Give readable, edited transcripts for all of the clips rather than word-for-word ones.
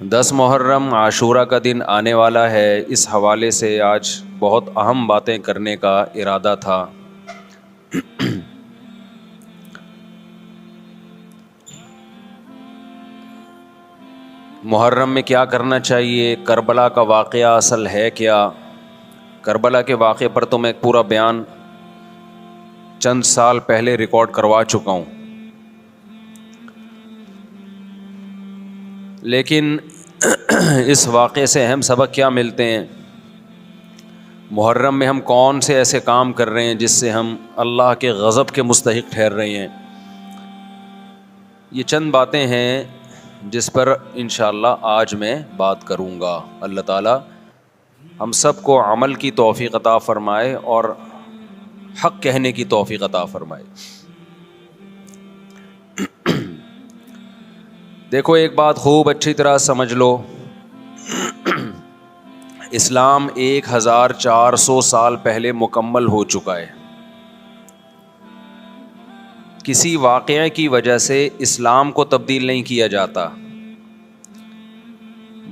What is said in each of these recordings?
10 محرم عاشورہ کا دن آنے والا ہے۔ اس حوالے سے آج بہت اہم باتیں کرنے کا ارادہ تھا۔ محرم میں کیا کرنا چاہیے، کربلا کا واقعہ اصل ہے کیا؟ کربلا کے واقعے پر تو میں ایک پورا بیان چند سال پہلے ریکارڈ کروا چکا ہوں، لیکن اس واقعے سے اہم سبق کیا ملتے ہیں؟ محرم میں ہم کون سے ایسے کام کر رہے ہیں جس سے ہم اللہ کے غضب کے مستحق ٹھہر رہے ہیں؟ یہ چند باتیں ہیں جس پر انشاءاللہ آج میں بات کروں گا۔ اللہ تعالی ہم سب کو عمل کی توفیق عطا فرمائے اور حق کہنے کی توفیق عطا فرمائے۔ دیکھو ایک بات خوب اچھی طرح سمجھ لو، اسلام 1400 سال پہلے مکمل ہو چکا ہے۔ کسی واقعے کی وجہ سے اسلام کو تبدیل نہیں کیا جاتا،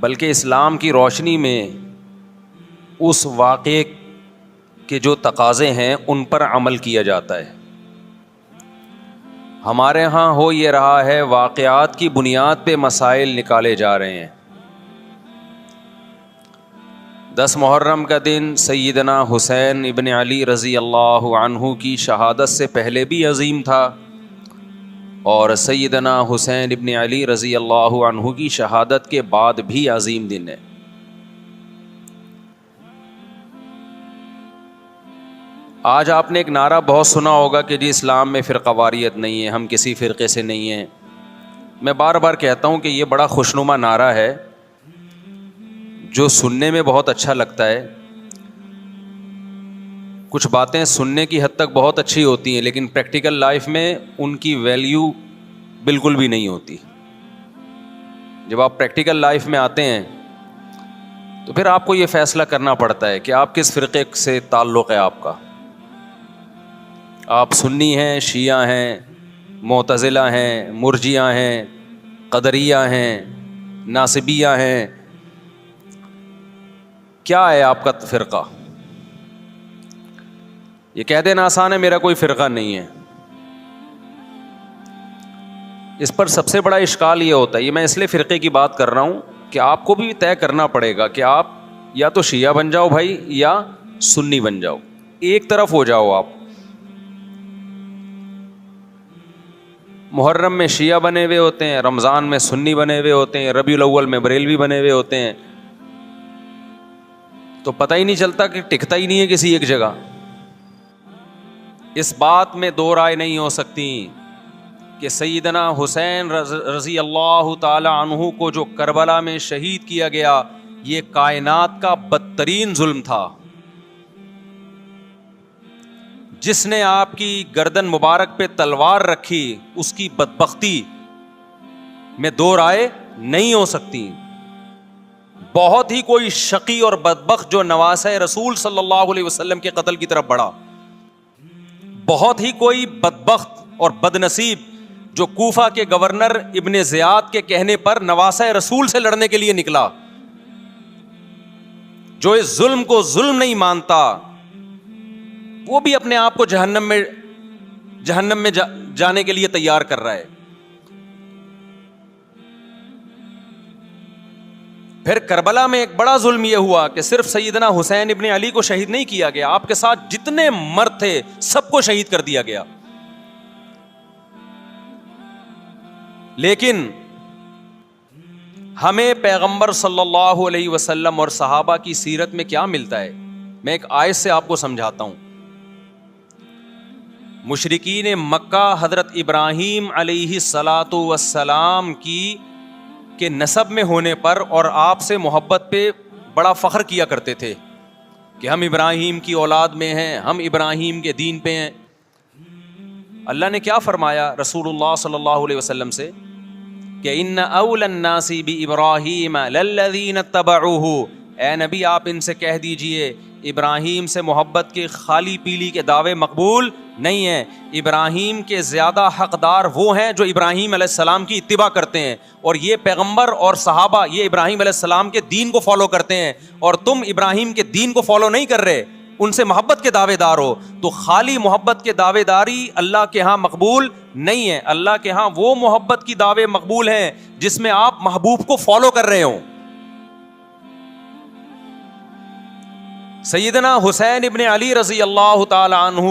بلکہ اسلام کی روشنی میں اس واقعے کے جو تقاضے ہیں ان پر عمل کیا جاتا ہے۔ ہمارے ہاں ہو یہ رہا ہے، واقعات کی بنیاد پہ مسائل نکالے جا رہے ہیں۔ 10 محرم کا دن سیدنا حسین ابن علی رضی اللہ عنہ کی شہادت سے پہلے بھی عظیم تھا، اور سیدنا حسین ابن علی رضی اللہ عنہ کی شہادت کے بعد بھی عظیم دن ہے۔ آج آپ نے ایک نعرہ بہت سنا ہوگا کہ جی اسلام میں فرقہ واریت نہیں ہے، ہم کسی فرقے سے نہیں ہیں۔ میں بار بار کہتا ہوں کہ یہ بڑا خوشنما نعرہ ہے جو سننے میں بہت اچھا لگتا ہے۔ کچھ باتیں سننے کی حد تک بہت اچھی ہوتی ہیں، لیکن پریکٹیکل لائف میں ان کی ویلیو بالکل بھی نہیں ہوتی۔ جب آپ پریکٹیکل لائف میں آتے ہیں تو پھر آپ کو یہ فیصلہ کرنا پڑتا ہے کہ آپ کس فرقے سے تعلق ہے آپ کا۔ آپ سنی ہیں، شیعہ ہیں، معتزلہ ہیں، مرجیہ ہیں، قدریہ ہیں، ناصبیہ ہیں، کیا ہے آپ کا فرقہ؟ یہ کہہ دینا آسان ہے، میرا کوئی فرقہ نہیں ہے۔ اس پر سب سے بڑا اشکال یہ ہوتا ہے، یہ میں اس لیے فرقے کی بات کر رہا ہوں کہ آپ کو بھی طے کرنا پڑے گا کہ آپ یا تو شیعہ بن جاؤ بھائی، یا سنی بن جاؤ، ایک طرف ہو جاؤ آپ۔ محرم میں شیعہ بنے ہوئے ہوتے ہیں، رمضان میں سنی بنے ہوئے ہوتے ہیں، ربیع الاول میں بریلوی بنے ہوئے ہوتے ہیں، تو پتہ ہی نہیں چلتا کہ ٹکتا ہی نہیں ہے کسی ایک جگہ۔ اس بات میں دو رائے نہیں ہو سکتی کہ سیدنا حسین رضی اللہ تعالی عنہ کو جو کربلا میں شہید کیا گیا، یہ کائنات کا بدترین ظلم تھا۔ جس نے آپ کی گردن مبارک پہ تلوار رکھی، اس کی بدبختی میں دو رائے نہیں ہو سکتی۔ بہت ہی کوئی شقی اور بدبخت جو نواسہ رسول صلی اللہ علیہ وسلم کے قتل کی طرف بڑھا، بہت ہی کوئی بدبخت اور بدنصیب جو کوفہ کے گورنر ابن زیاد کے کہنے پر نواسہ رسول سے لڑنے کے لیے نکلا، جو اس ظلم کو ظلم نہیں مانتا، وہ بھی اپنے آپ کو جہنم میں جانے کے لیے تیار کر رہا ہے۔ پھر کربلا میں ایک بڑا ظلم یہ ہوا کہ صرف سیدنا حسین ابن علی کو شہید نہیں کیا گیا، آپ کے ساتھ جتنے مرد تھے سب کو شہید کر دیا گیا۔ لیکن ہمیں پیغمبر صلی اللہ علیہ وسلم اور صحابہ کی سیرت میں کیا ملتا ہے؟ میں ایک آیت سے آپ کو سمجھاتا ہوں۔ مشرکین مکہ حضرت ابراہیم علیہ الصلاۃ والسلام کے نسب میں ہونے پر اور آپ سے محبت پہ بڑا فخر کیا کرتے تھے کہ ہم ابراہیم کی اولاد میں ہیں، ہم ابراہیم کے دین پہ ہیں۔ اللہ نے کیا فرمایا رسول اللہ صلی اللہ علیہ وسلم سے کہ ان اول الناس بابراہیم للذین اتبعوہ، اے نبی آپ ان سے کہہ دیجئے ابراہیم سے محبت کے خالی پیلی کے دعوے مقبول نہیں ہے. ابراہیم کے زیادہ حقدار وہ ہیں جو ابراہیم علیہ السلام کی اتباع کرتے ہیں, اور یہ پیغمبر اور صحابہ یہ ابراہیم علیہ السلام کے دین کو فالو کرتے ہیں, اور تم ابراہیم کے دین کو فالو نہیں کر رہے, ان سے محبت کے دعوے دار ہو. تو خالی محبت کے دعوے داری اللہ کے ہاں مقبول نہیں ہے. اللہ کے ہاں وہ محبت کی دعوے مقبول ہیں جس میں آپ محبوب کو فالو کر رہے ہوں. سیدنا حسین ابن علی رضی اللہ تعالی عنہ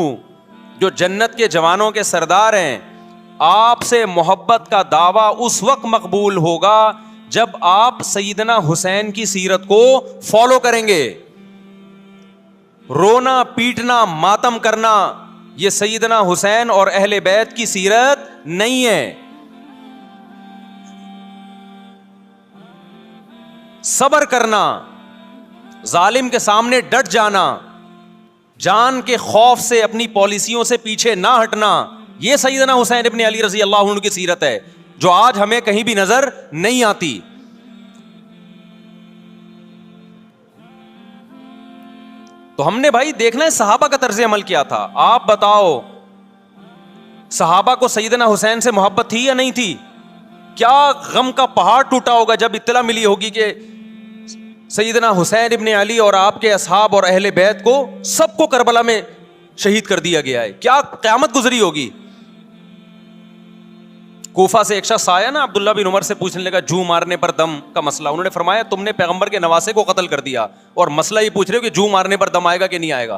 جو جنت کے جوانوں کے سردار ہیں, آپ سے محبت کا دعویٰ اس وقت مقبول ہوگا جب آپ سیدنا حسین کی سیرت کو فالو کریں گے. رونا پیٹنا ماتم کرنا یہ سیدنا حسین اور اہل بیت کی سیرت نہیں ہے. صبر کرنا, ظالم کے سامنے ڈٹ جانا, جان کے خوف سے اپنی پالیسیوں سے پیچھے نہ ہٹنا, یہ سیدنا حسین ابن علی رضی اللہ عنہ کی سیرت ہے جو آج ہمیں کہیں بھی نظر نہیں آتی. تو ہم نے بھائی دیکھنا ہے صحابہ کا طرز عمل کیا تھا. آپ بتاؤ صحابہ کو سیدنا حسین سے محبت تھی یا نہیں تھی؟ کیا غم کا پہاڑ ٹوٹا ہوگا جب اطلاع ملی ہوگی کہ سیدنا حسین ابن علی اور آپ کے اصحاب اور اہل بیت کو سب کو کربلا میں شہید کر دیا گیا ہے. کیا قیامت گزری ہوگی. کوفہ سے ایک شخص آیا نا عبداللہ بن عمر سے پوچھنے لگا جو مارنے پر دم کا مسئلہ. انہوں نے فرمایا تم نے پیغمبر کے نواسے کو قتل کر دیا اور مسئلہ یہ پوچھ رہے ہو کہ جو مارنے پر دم آئے گا کہ نہیں آئے گا.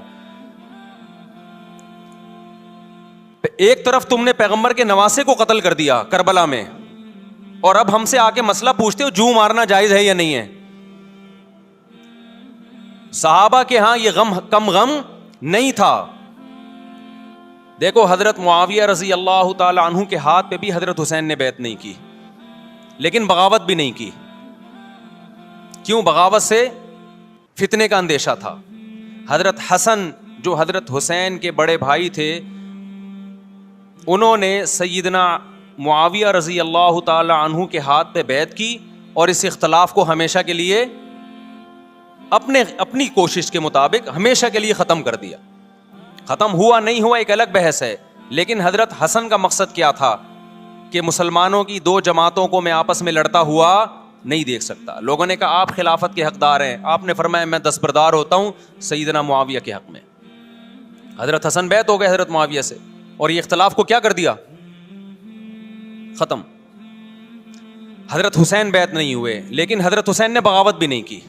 ایک طرف تم نے پیغمبر کے نواسے کو قتل کر دیا کربلا میں, اور اب ہم سے آ کے مسئلہ پوچھتے ہو جو مارنا جائز ہے یا نہیں ہے. صحابہ کے ہاں یہ غم کم غم نہیں تھا. دیکھو حضرت معاویہ رضی اللہ تعالی عنہ کے ہاتھ پہ بھی حضرت حسین نے بیعت نہیں کی, لیکن بغاوت بھی نہیں کی. کیوں؟ بغاوت سے فتنے کا اندیشہ تھا. حضرت حسن جو حضرت حسین کے بڑے بھائی تھے, انہوں نے سیدنا معاویہ رضی اللہ تعالی عنہ کے ہاتھ پہ بیعت کی اور اس اختلاف کو ہمیشہ کے لیے اپنی کوشش کے مطابق ہمیشہ کے لیے ختم کر دیا. ختم ہوا نہیں ہوا ایک الگ بحث ہے, لیکن حضرت حسن کا مقصد کیا تھا کہ مسلمانوں کی دو جماعتوں کو میں آپس میں لڑتا ہوا نہیں دیکھ سکتا. لوگوں نے کہا آپ خلافت کے حقدار ہیں, آپ نے فرمایا میں دستبردار ہوتا ہوں سیدنا معاویہ کے حق میں. حضرت حسن بیعت ہو گئے حضرت معاویہ سے, اور یہ اختلاف کو کیا کر دیا؟ ختم. حضرت حسین بیعت نہیں ہوئے, لیکن حضرت حسین نے بغاوت بھی نہیں کی.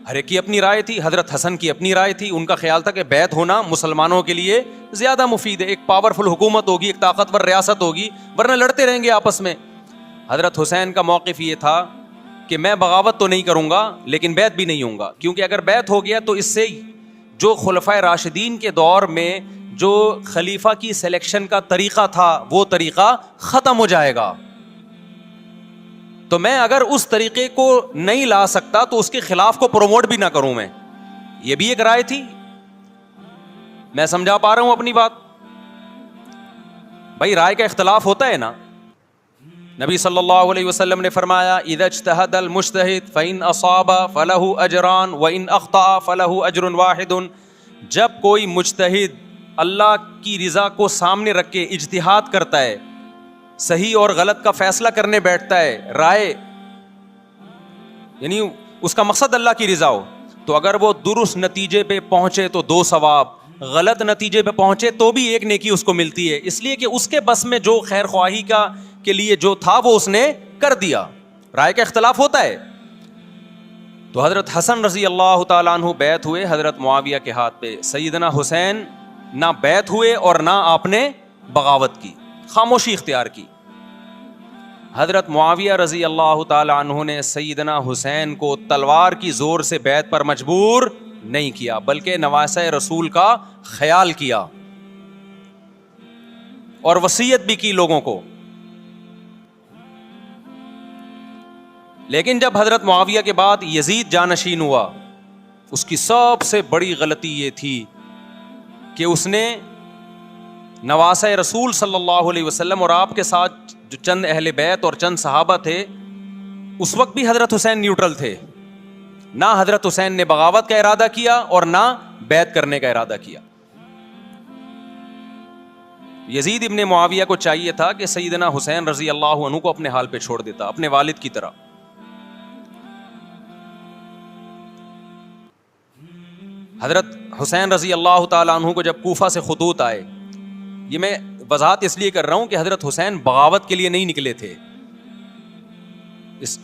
ہر ایک کی اپنی رائے تھی, حضرت حسن کی اپنی رائے تھی. ان کا خیال تھا کہ بیعت ہونا مسلمانوں کے لیے زیادہ مفید ہے, ایک پاورفل حکومت ہوگی, ایک طاقتور ریاست ہوگی, ورنہ لڑتے رہیں گے آپس میں. حضرت حسین کا موقف یہ تھا کہ میں بغاوت تو نہیں کروں گا لیکن بیعت بھی نہیں ہوں گا, کیونکہ اگر بیعت ہو گیا تو اس سے جو خلفائے راشدین کے دور میں جو خلیفہ کی سلیکشن کا طریقہ تھا وہ طریقہ ختم ہو جائے گا. تو میں اگر اس طریقے کو نہیں لا سکتا تو اس کے خلاف کو پروموٹ بھی نہ کروں میں. یہ بھی ایک رائے تھی. میں سمجھا پا رہا ہوں اپنی بات؟ بھائی رائے کا اختلاف ہوتا ہے نا. نبی صلی اللہ علیہ وسلم نے فرمایا اذا اجتہد المجتہد فإن اصاب فلہ اجران وإن اخطأ فلہ اجر واحد. جب کوئی مجتہد اللہ کی رضا کو سامنے رکھ کے اجتہاد کرتا ہے, صحیح اور غلط کا فیصلہ کرنے بیٹھتا ہے, رائے یعنی اس کا مقصد اللہ کی رضا ہو, تو اگر وہ درست نتیجے پہ پہنچے تو 2 ثواب, غلط نتیجے پہ پہنچے تو بھی 1 نیکی اس کو ملتی ہے, اس لیے کہ اس کے بس میں جو خیر خواہی کا کے لیے جو تھا وہ اس نے کر دیا. رائے کا اختلاف ہوتا ہے. تو حضرت حسن رضی اللہ تعالیٰ عنہ بیعت ہوئے حضرت معاویہ کے ہاتھ پہ. سیدنا حسین نہ بیعت ہوئے اور نہ آپ نے بغاوت کی, خاموشی اختیار کی. حضرت معاویہ رضی اللہ تعالی عنہ نے سیدنا حسین کو تلوار کی زور سے بیعت پر مجبور نہیں کیا, بلکہ نواسہ رسول کا خیال کیا اور وصیت بھی کی لوگوں کو. لیکن جب حضرت معاویہ کے بعد یزید جانشین ہوا, اس کی سب سے بڑی غلطی یہ تھی کہ اس نے نواسہ رسول صلی اللہ علیہ وسلم اور آپ کے ساتھ جو چند اہل بیت اور چند صحابہ تھے, اس وقت بھی حضرت حسین نیوٹرل تھے. نہ حضرت حسین نے بغاوت کا ارادہ کیا اور نہ بیعت کرنے کا ارادہ کیا. یزید ابن معاویہ کو چاہیے تھا کہ سیدنا حسین رضی اللہ عنہ کو اپنے حال پہ چھوڑ دیتا، اپنے والد کی طرح. حضرت حسین رضی اللہ تعالیٰ عنہ کو جب کوفہ سے خطوط آئے، یہ میں وضاحت اس لیے کر رہا ہوں کہ حضرت حسین بغاوت کے لیے نہیں نکلے تھے، اس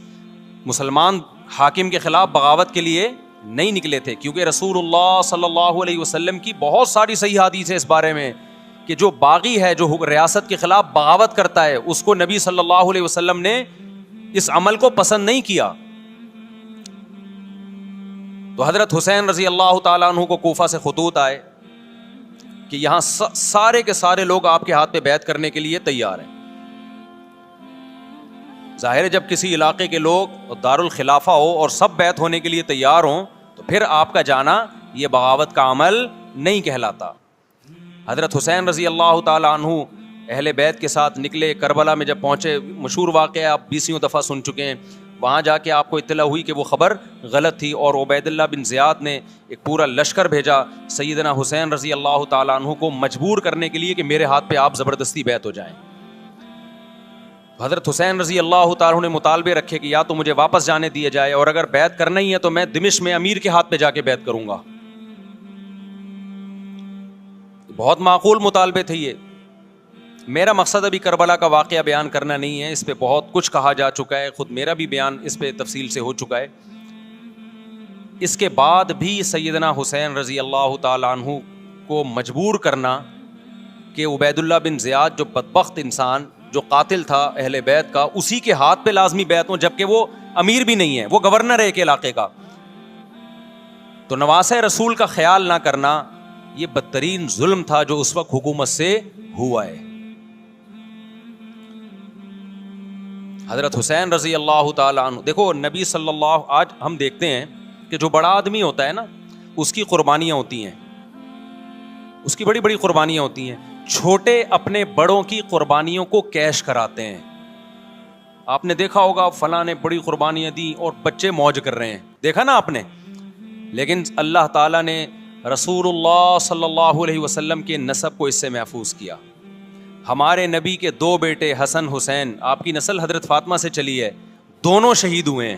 مسلمان حاکم کے خلاف بغاوت کے لیے نہیں نکلے تھے، کیونکہ رسول اللہ صلی اللہ علیہ وسلم کی بہت ساری صحیح حدیث ہے اس بارے میں کہ جو باغی ہے، جو ریاست کے خلاف بغاوت کرتا ہے، اس کو نبی صلی اللہ علیہ وسلم نے اس عمل کو پسند نہیں کیا. تو حضرت حسین رضی اللہ تعالیٰ عنہ کو کوفہ سے خطوط آئے کہ یہاں سارے کے سارے لوگ آپ کے ہاتھ پہ بیعت کرنے کے لیے تیار ہیں. ظاہر ہے جب کسی علاقے کے لوگ دارالخلافہ ہو اور سب بیعت ہونے کے لیے تیار ہوں تو پھر آپ کا جانا یہ بغاوت کا عمل نہیں کہلاتا. حضرت حسین رضی اللہ تعالیٰ عنہ اہل بیت کے ساتھ نکلے. کربلا میں جب پہنچے، مشہور واقعہ آپ 20 دفعہ سن چکے ہیں، وہاں جا کے آپ کو اطلاع ہوئی کہ وہ خبر غلط تھی، اور عبید اللہ بن زیاد نے ایک پورا لشکر بھیجا سیدنا حسین رضی اللہ تعالیٰ عنہ کو مجبور کرنے کے لیے کہ میرے ہاتھ پہ آپ زبردستی بیعت ہو جائیں. حضرت حسین رضی اللہ تعالیٰ عنہ نے مطالبے رکھے کہ یا تو مجھے واپس جانے دیا جائے، اور اگر بیعت کرنا ہی ہے تو میں دمشق میں امیر کے ہاتھ پہ جا کے بیعت کروں گا. بہت معقول مطالبے تھے یہ. میرا مقصد ابھی کربلا کا واقعہ بیان کرنا نہیں ہے، اس پہ بہت کچھ کہا جا چکا ہے، خود میرا بھی بیان اس پہ تفصیل سے ہو چکا ہے. اس کے بعد بھی سیدنا حسین رضی اللہ تعالیٰ عنہ کو مجبور کرنا کہ عبید اللہ بن زیاد جو بدبخت انسان، جو قاتل تھا اہل بیت کا، اسی کے ہاتھ پہ لازمی بیعت ہوں، جبکہ وہ امیر بھی نہیں ہے، وہ گورنر ہے ایک علاقے کا. تو نواسہ رسول کا خیال نہ کرنا یہ بدترین ظلم تھا جو اس وقت حکومت سے ہوا ہے. حضرت حسین رضی اللہ تعالیٰ عنہ، دیکھو نبی صلی اللہ، آج ہم دیکھتے ہیں کہ جو بڑا آدمی ہوتا ہے نا، اس کی قربانیاں ہوتی ہیں، اس کی بڑی بڑی قربانیاں ہوتی ہیں. چھوٹے اپنے بڑوں کی قربانیوں کو کیش کراتے ہیں. آپ نے دیکھا ہوگا فلاں نے بڑی قربانیاں دی اور بچے موج کر رہے ہیں، دیکھا نا آپ نے. لیکن اللہ تعالیٰ نے رسول اللہ صلی اللہ علیہ وسلم کے نسب کو اس سے محفوظ کیا. ہمارے نبی کے 2 بیٹے حسن حسین، آپ کی نسل حضرت فاطمہ سے چلی ہے، دونوں شہید ہوئے ہیں.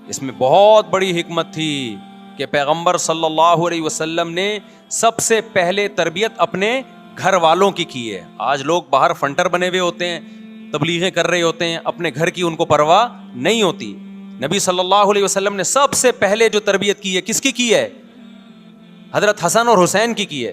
اس میں بہت بڑی حکمت تھی کہ پیغمبر صلی اللہ علیہ وسلم نے سب سے پہلے تربیت اپنے گھر والوں کی ہے. آج لوگ باہر فنٹر بنے ہوئے ہوتے ہیں، تبلیغیں کر رہے ہوتے ہیں، اپنے گھر کی ان کو پرواہ نہیں ہوتی. نبی صلی اللہ علیہ وسلم نے سب سے پہلے جو تربیت کی ہے، کس کی ہے؟ حضرت حسن اور حسین کی ہے.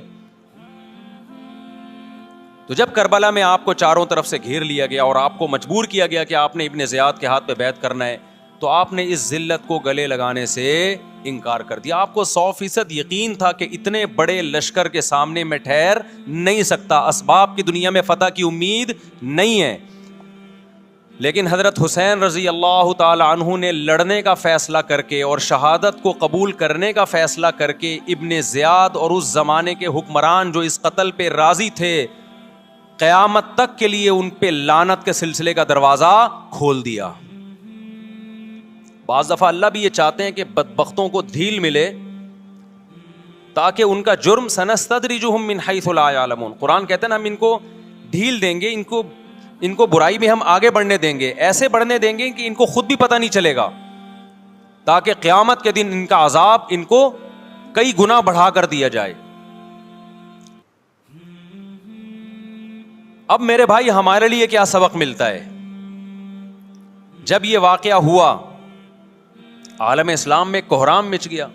تو جب کربلا میں آپ کو چاروں طرف سے گھیر لیا گیا اور آپ کو مجبور کیا گیا کہ آپ نے ابن زیاد کے ہاتھ پہ بیعت کرنا ہے، تو آپ نے اس ذلت کو گلے لگانے سے انکار کر دیا. آپ کو 100% یقین تھا کہ اتنے بڑے لشکر کے سامنے میں ٹھہر نہیں سکتا، اسباب کی دنیا میں فتح کی امید نہیں ہے. لیکن حضرت حسین رضی اللہ تعالی عنہ نے لڑنے کا فیصلہ کر کے اور شہادت کو قبول کرنے کا فیصلہ کر کے ابن زیاد اور اس زمانے کے حکمران جو اس قتل پہ راضی تھے، قیامت تک کے لیے ان پہ لعنت کے سلسلے کا دروازہ کھول دیا. بعض دفعہ اللہ بھی یہ چاہتے ہیں کہ بدبختوں کو ڈھیل ملے تاکہ ان کا جرم سنستدرجہم من حیث لا یعلمون. قرآن کہتے ہیں نا ہم ان کو ڈھیل دیں گے، ان کو برائی میں ہم آگے بڑھنے دیں گے، ایسے بڑھنے دیں گے کہ ان کو خود بھی پتہ نہیں چلے گا، تاکہ قیامت کے دن ان کا عذاب ان کو کئی گنا بڑھا کر دیا جائے. اب میرے بھائی ہمارے لیے کیا سبق ملتا ہے؟ جب یہ واقعہ ہوا عالم اسلام میں کوہرام مچ گیا،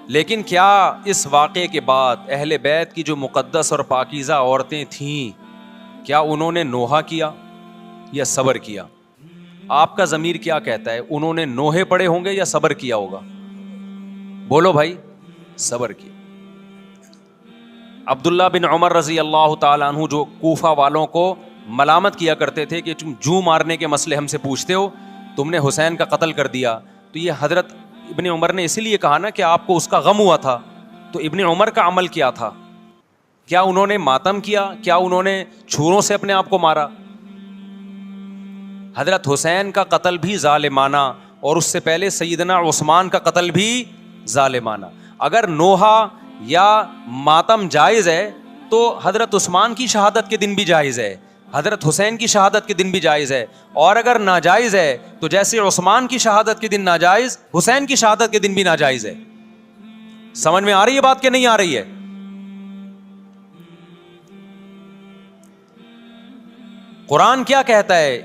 لیکن کیا اس واقعے کے بعد اہل بیت کی جو مقدس اور پاکیزہ عورتیں تھیں، کیا انہوں نے نوحہ کیا یا صبر کیا؟ آپ کا ضمیر کیا کہتا ہے؟ انہوں نے نوحے پڑے ہوں گے یا صبر کیا ہوگا؟ بولو بھائی، صبر کیا. عبداللہ بن عمر رضی اللہ تعالیٰ عنہ جو کوفہ والوں کو ملامت کیا کرتے تھے کہ تم جو مارنے کے مسئلے ہم سے پوچھتے ہو، تم نے حسین کا قتل کر دیا، تو یہ حضرت ابن عمر نے اسی لیے کہا نا کہ آپ کو اس کا غم ہوا تھا. تو ابن عمر کا عمل کیا تھا؟ کیا انہوں نے ماتم کیا؟ کیا انہوں نے چھوروں سے اپنے آپ کو مارا؟ حضرت حسین کا قتل بھی ظالمانہ، اور اس سے پہلے سیدنا عثمان کا قتل بھی ظالمانہ. اگر نوحہ یا ماتم جائز ہے تو حضرت عثمان کی شہادت کے دن بھی جائز ہے, حضرت حسین کی شہادت کے دن بھی جائز ہے. اور اگر ناجائز ہے تو جیسے عثمان کی شہادت کے دن ناجائز, حسین کی شہادت کے دن بھی ناجائز ہے. سمجھ میں آ رہی ہے بات کہ نہیں آ رہی ہے؟ قرآن کیا کہتا ہے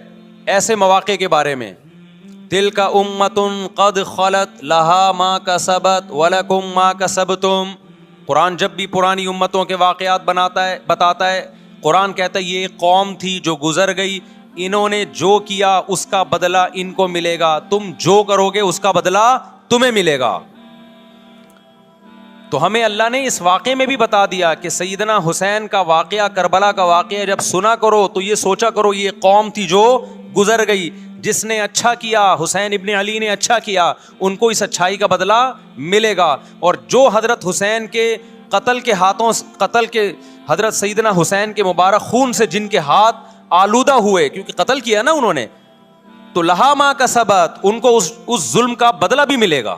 ایسے مواقع کے بارے میں؟ تلک امۃ قد خلت لہا ما کسبت ولکم ما کسبتم. قرآن جب بھی پرانی امتوں کے واقعات بتاتا ہے, قرآن کہتا ہے یہ ایک قوم تھی جو گزر گئی, انہوں نے جو کیا اس کا بدلہ ان کو ملے گا, تم جو کرو گے اس کا بدلہ تمہیں ملے گا. تو ہمیں اللہ نے اس واقعے میں بھی بتا دیا کہ سیدنا حسین کا واقعہ, کربلا کا واقعہ جب سنا کرو تو یہ سوچا کرو یہ قوم تھی جو گزر گئی, جس نے اچھا کیا, حسین ابن علی نے اچھا کیا, ان کو اس اچھائی کا بدلہ ملے گا. اور جو حضرت حسین کے قتل کے حضرت سیدنا حسین کے مبارک خون سے جن کے ہاتھ آلودہ ہوئے, کیونکہ قتل کیا نا انہوں نے, تو لہا ما کسبت, ان کو اس ظلم کا بدلہ بھی ملے گا.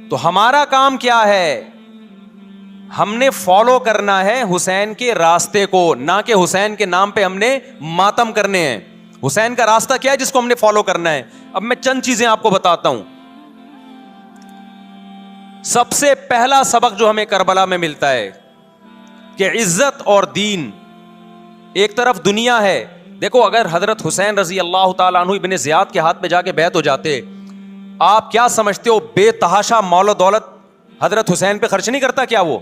تو ہمارا کام کیا ہے؟ ہم نے فالو کرنا ہے حسین کے راستے کو, نہ کہ حسین کے نام پہ ہم نے ماتم کرنے ہیں. حسین کا راستہ کیا ہے جس کو ہم نے فالو کرنا ہے؟ اب میں چند چیزیں آپ کو بتاتا ہوں. سب سے پہلا سبق جو ہمیں کربلا میں ملتا ہے کہ عزت اور دین, ایک طرف دنیا ہے. دیکھو اگر حضرت حسین رضی اللہ تعالیٰ عنہ ابن زیاد کے ہاتھ پہ جا کے بیعت ہو جاتے, آپ کیا سمجھتے ہو بے تحاشا مال و دولت حضرت حسین پہ خرچ نہیں کرتا کیا وہ؟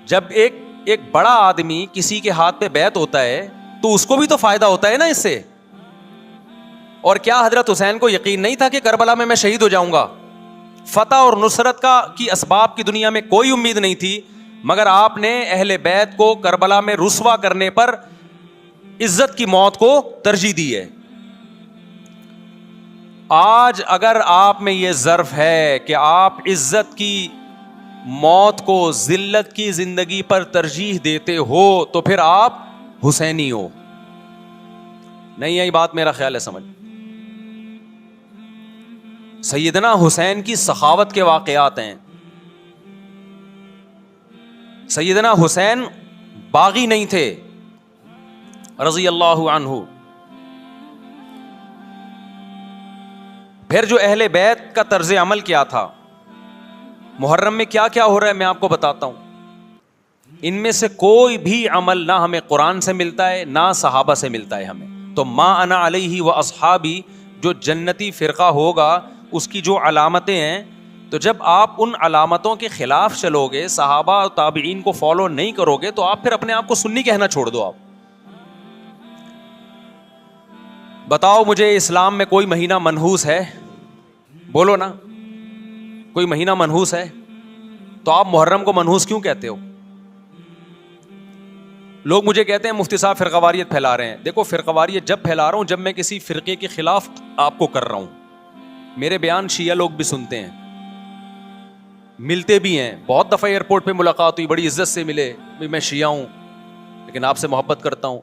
جب ایک بڑا آدمی کسی کے ہاتھ پہ بیعت ہوتا ہے تو اس کو بھی تو فائدہ ہوتا ہے نا اس سے. اور کیا حضرت حسین کو یقین نہیں تھا کہ کربلا میں شہید ہو جاؤں گا؟ فتح اور نصرت کی اسباب کی دنیا میں کوئی امید نہیں تھی, مگر آپ نے اہل بیت کو کربلا میں رسوا کرنے پر عزت کی موت کو ترجیح دی ہے. آج اگر آپ میں یہ ظرف ہے کہ آپ عزت کی موت کو ذلت کی زندگی پر ترجیح دیتے ہو تو پھر آپ حسینی ہو. نہیں آئی بات میرا خیال ہے سمجھ. سیدنا حسین کی سخاوت کے واقعات ہیں. سیدنا حسین باغی نہیں تھے رضی اللہ عنہ. پھر جو اہل بیت کا طرز عمل کیا تھا, محرم میں کیا کیا ہو رہا ہے میں آپ کو بتاتا ہوں. ان میں سے کوئی بھی عمل نہ ہمیں قرآن سے ملتا ہے نہ صحابہ سے ملتا ہے ہمیں. تو ما انا علیہ و اصحابی جو جنتی فرقہ ہوگا اس کی جو علامتیں ہیں, تو جب آپ ان علامتوں کے خلاف چلو گے, صحابہ و تابعین کو فالو نہیں کرو گے, تو آپ پھر اپنے آپ کو سنی کہنا چھوڑ دو. آپ بتاؤ مجھے اسلام میں کوئی مہینہ منحوس ہے؟ بولو نا, کوئی مہینہ منحوس ہے؟ تو آپ محرم کو منحوس کیوں کہتے ہو؟ لوگ مجھے کہتے ہیں مفتی صاحب فرقہ واریت پھیلا رہے ہیں. دیکھو فرقہ واریت جب پھیلا رہا ہوں جب میں کسی فرقے کے خلاف آپ کو کر رہا ہوں. میرے بیان شیعہ لوگ بھی سنتے ہیں, ملتے بھی ہیں. بہت دفعہ ایئرپورٹ پہ ملاقات ہوئی, بڑی عزت سے ملے, میں شیعہ ہوں لیکن آپ سے محبت کرتا ہوں.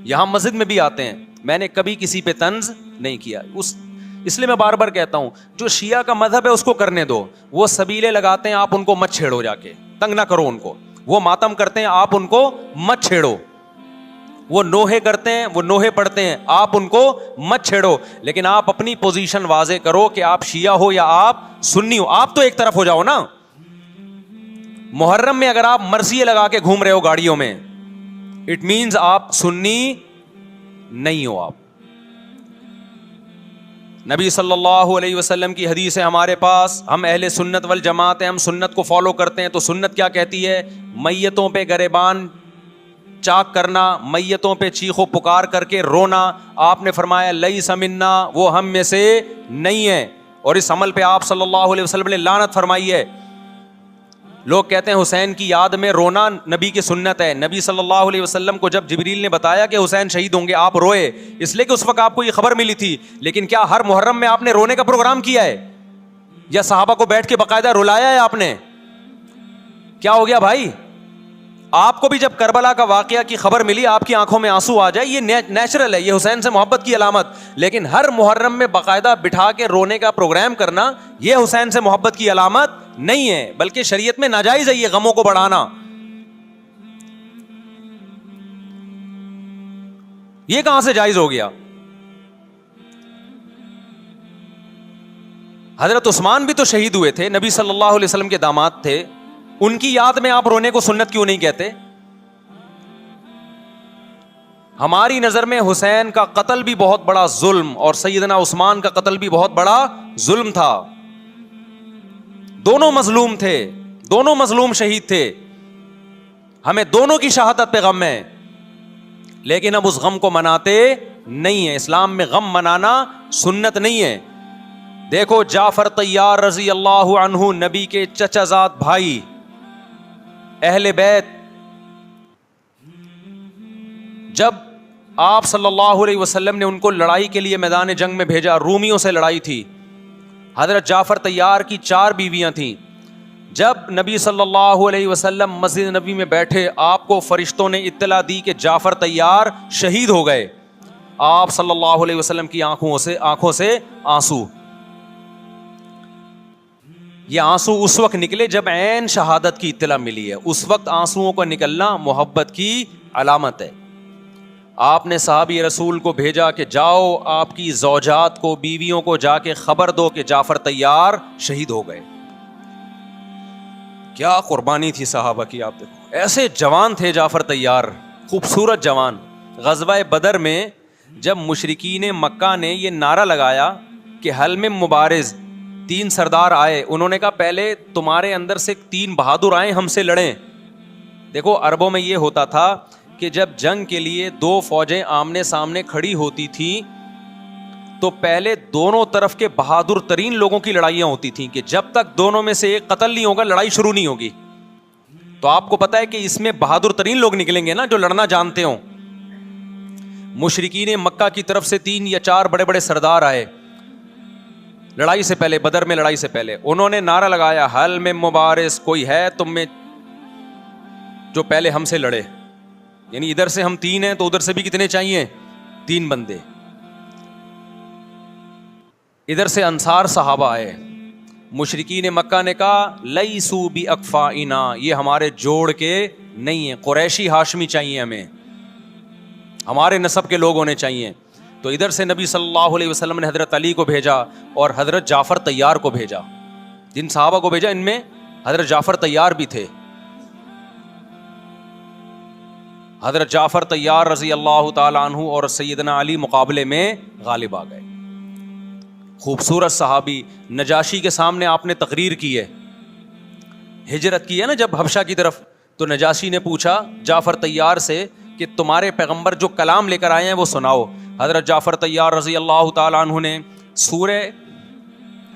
یہاں مسجد میں بھی آتے ہیں, میں نے کبھی کسی پہ طنز نہیں کیا. اس لیے میں بار بار کہتا ہوں جو شیعہ کا مذہب ہے اس کو کرنے دو. وہ سبیلے لگاتے ہیں, آپ ان کو مت چھیڑو, جا کے تنگ نہ کرو ان کو. وہ ماتم کرتے ہیں, آپ ان کو مت چھیڑو. وہ نوحے کرتے ہیں, وہ نوحے پڑھتے ہیں, آپ ان کو مت چھیڑو. لیکن آپ اپنی پوزیشن واضح کرو کہ آپ شیعہ ہو یا آپ سنی ہو. آپ تو ایک طرف ہو جاؤ نا. محرم میں اگر آپ مرثیے لگا کے گھوم رہے ہو گاڑیوں میں, اٹ مینز آپ سنی نہیں ہو. آپ نبی صلی اللہ علیہ وسلم کی حدیث ہے ہمارے پاس, ہم اہل سنت والجماعت ہیں, ہم سنت کو فالو کرتے ہیں. تو سنت کیا کہتی ہے؟ میتوں پہ گریبان چاک کرنا, میتوں پہ چیخ و پکار کر کے رونا. آپ نے فرمایا لیس منا, وہ ہم میں سے نہیں ہے. اور اس عمل پہ آپ صلی اللہ علیہ وسلم نے لعنت فرمائی ہے. لوگ کہتے ہیں حسین کی یاد میں رونا نبی کی سنت ہے. نبی صلی اللہ علیہ وسلم کو جب جبریل نے بتایا کہ حسین شہید ہوں گے, آپ روئے, اس لیے کہ اس وقت آپ کو یہ خبر ملی تھی. لیکن کیا ہر محرم میں آپ نے رونے کا پروگرام کیا ہے, یا صحابہ کو بیٹھ کے باقاعدہ رلایا ہے آپ نے؟ کیا ہو گیا بھائی؟ آپ کو بھی جب کربلا کا واقعہ کی خبر ملی آپ کی آنکھوں میں آنسو آ جائے، یہ نیچرل ہے، یہ حسین سے محبت کی علامت. لیکن ہر محرم میں باقاعدہ بٹھا کے رونے کا پروگرام کرنا یہ حسین سے محبت کی علامت نہیں ہے، بلکہ شریعت میں ناجائز ہے یہ غموں کو بڑھانا. یہ کہاں سے جائز ہو گیا؟ حضرت عثمان بھی تو شہید ہوئے تھے، نبی صلی اللہ علیہ وسلم کے داماد تھے، ان کی یاد میں آپ رونے کو سنت کیوں نہیں کہتے؟ ہماری نظر میں حسین کا قتل بھی بہت بڑا ظلم اور سیدنا عثمان کا قتل بھی بہت بڑا ظلم تھا. دونوں مظلوم تھے، دونوں مظلوم شہید تھے، ہمیں دونوں کی شہادت پہ غم ہے، لیکن اب اس غم کو مناتے نہیں ہیں. اسلام میں غم منانا سنت نہیں ہے. دیکھو جعفر طیار رضی اللہ عنہ، نبی کے چچا زاد بھائی، اہل بیت، جب آپ صلی اللہ علیہ وسلم نے ان کو لڑائی کے لیے میدان جنگ میں بھیجا، رومیوں سے لڑائی تھی، حضرت جعفر طیار کی 4 بیویاں تھیں. جب نبی صلی اللہ علیہ وسلم مسجد نبی میں بیٹھے، آپ کو فرشتوں نے اطلاع دی کہ جعفر طیار شہید ہو گئے. آپ صلی اللہ علیہ وسلم کی آنکھوں سے آنسو. یہ آنسو اس وقت نکلے جب عین شہادت کی اطلاع ملی ہے، اس وقت آنسوؤں کا نکلنا محبت کی علامت ہے. آپ نے صحابی رسول کو بھیجا کہ جاؤ آپ کی زوجات کو، بیویوں کو جا کے خبر دو کہ جعفر طیار شہید ہو گئے. کیا قربانی تھی صحابہ کی، آپ دیکھو ایسے جوان تھے جعفر طیار، خوبصورت جوان. غزوہ بدر میں جب مشرکین مکہ نے یہ نعرہ لگایا کہ حل میں مبارز، 3 سردار آئے، انہوں نے کہا پہلے تمہارے اندر سے 3 بہادر آئیں ہم سے لڑیں. دیکھو عربوں میں یہ ہوتا تھا کہ جب جنگ کے لیے 2 فوجیں آمنے سامنے کھڑی ہوتی تھیں تو پہلے دونوں طرف کے بہادر ترین لوگوں کی لڑائیاں ہوتی تھیں کہ جب تک دونوں میں سے ایک قتل نہیں ہوگا لڑائی شروع نہیں ہوگی. تو آپ کو پتا ہے کہ اس میں بہادر ترین لوگ نکلیں گے نا جو لڑنا جانتے ہوں. مشرکین مکہ کی طرف سے 3 یا 4 بڑے بڑے سردار آئے لڑائی سے پہلے، بدر میں لڑائی سے پہلے. انہوں نے نعرہ لگایا حل میں مبارز، کوئی ہے تم میں جو پہلے ہم سے لڑے؟ یعنی ادھر سے ہم 3 ہیں تو ادھر سے بھی کتنے چاہیے؟ 3 بندے. ادھر سے انصار صحابہ آئے، مشرکین مکہ نے کہا لیسو بی اکفائنا، یہ ہمارے جوڑ کے نہیں ہیں، قریشی ہاشمی چاہیے، ہمارے نسب کے لوگ ہونے چاہیے. تو ادھر سے نبی صلی اللہ علیہ وسلم نے حضرت علی کو بھیجا اور حضرت جعفر طیار کو بھیجا. جن صحابہ کو بھیجا ان میں حضرت جعفر طیار بھی تھے. حضرت جعفر طیار رضی اللہ تعالی عنہ اور سیدنا علی مقابلے میں غالب آ گئے. خوبصورت صحابی، نجاشی کے سامنے آپ نے تقریر کی ہے، ہجرت کی ہے نا جب حبشہ کی طرف، تو نجاشی نے پوچھا جعفر طیار سے کہ تمہارے پیغمبر جو کلام لے کر آئے ہیں وہ سناؤ. حضرت جعفر طیار رضی اللہ تعالیٰ عنہ نے سورہ